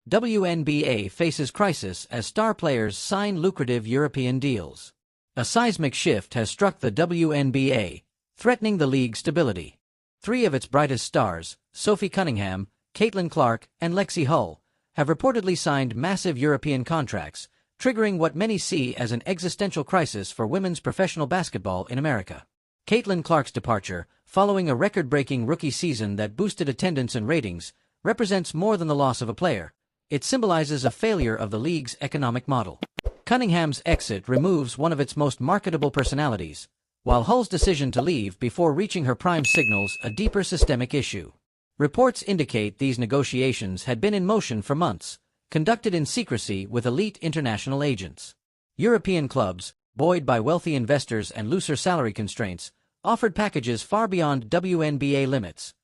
WNBA faces crisis as star players sign lucrative European deals. A seismic shift has struck the WNBA, threatening the league's stability. Three of its brightest stars, Sophie Cunningham, Caitlin Clark, and Lexie Hull, have reportedly signed massive European contracts, triggering what many see as an existential crisis for women's professional basketball in America. Caitlin Clark's departure, following a record-breaking rookie season that boosted attendance and ratings, represents more than the loss of a player. It symbolizes a failure of the league's economic model. Cunningham's exit removes one of its most marketable personalities, while Hull's decision to leave before reaching her prime signals a deeper systemic issue. Reports indicate these negotiations had been in motion for months, conducted in secrecy with elite international agents. European clubs, buoyed by wealthy investors and looser salary constraints, offered packages far beyond WNBA limits.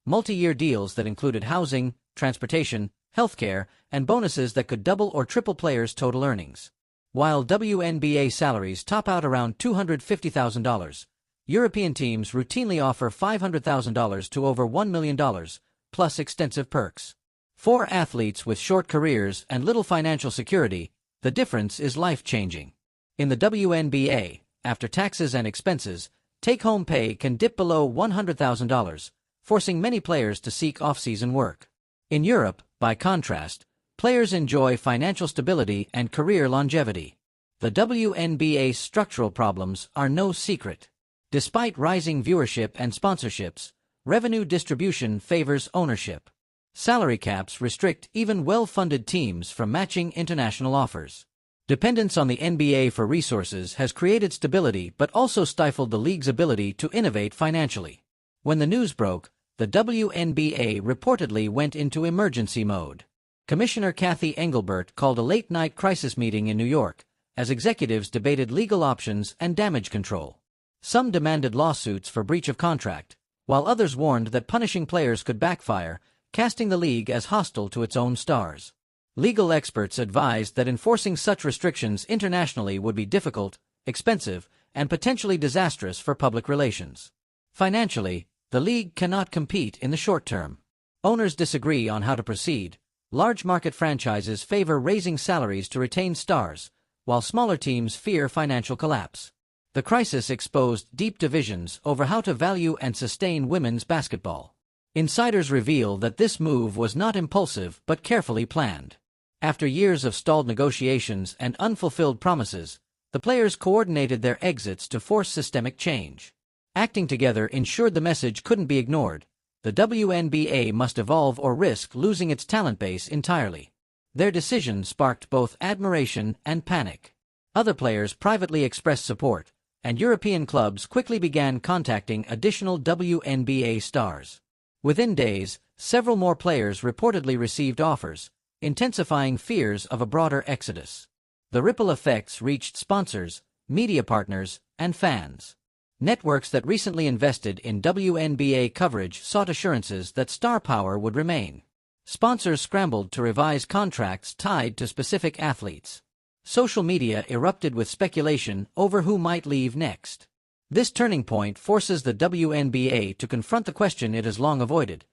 Multi-year deals that included housing, transportation, healthcare, and bonuses that could double or triple players' total earnings. While WNBA salaries top out around $250,000, European teams routinely offer $500,000 to over $1 million, plus extensive perks. For athletes with short careers and little financial security, the difference is life-changing. In the WNBA, after taxes and expenses, take-home pay can dip below $100,000, forcing many players to seek off-season work. In Europe, by contrast, players enjoy financial stability and career longevity. The WNBA's structural problems are no secret. Despite rising viewership and sponsorships, revenue distribution favors ownership. Salary caps restrict even well-funded teams from matching international offers. Dependence on the NBA for resources has created stability but also stifled the league's ability to innovate financially. When the news broke, the WNBA reportedly went into emergency mode. Commissioner Kathy Engelbert called a late-night crisis meeting in New York, as executives debated legal options and damage control. Some demanded lawsuits for breach of contract, while others warned that punishing players could backfire, casting the league as hostile to its own stars. Legal experts advised that enforcing such restrictions internationally would be difficult, expensive, and potentially disastrous for public relations. Financially, the league cannot compete in the short term. Owners disagree on how to proceed. Large market franchises favor raising salaries to retain stars, while smaller teams fear financial collapse. The crisis exposed deep divisions over how to value and sustain women's basketball. Insiders reveal that this move was not impulsive but carefully planned. After years of stalled negotiations and unfulfilled promises, the players coordinated their exits to force systemic change. Acting together ensured the message couldn't be ignored. The WNBA must evolve or risk losing its talent base entirely. Their decision sparked both admiration and panic. Other players privately expressed support, and European clubs quickly began contacting additional WNBA stars. Within days, several more players reportedly received offers, intensifying fears of a broader exodus. The ripple effects reached sponsors, media partners, and fans. Networks that recently invested in WNBA coverage sought assurances that star power would remain. Sponsors scrambled to revise contracts tied to specific athletes. Social media erupted with speculation over who might leave next. This turning point forces the WNBA to confront the question it has long avoided.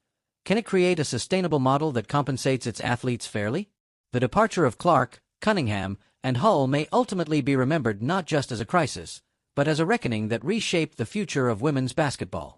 Can it create a sustainable model that compensates its athletes fairly? The departure of Clark, Cunningham, and Hull may ultimately be remembered not just as a crisis, but as a reckoning that reshaped the future of women's basketball.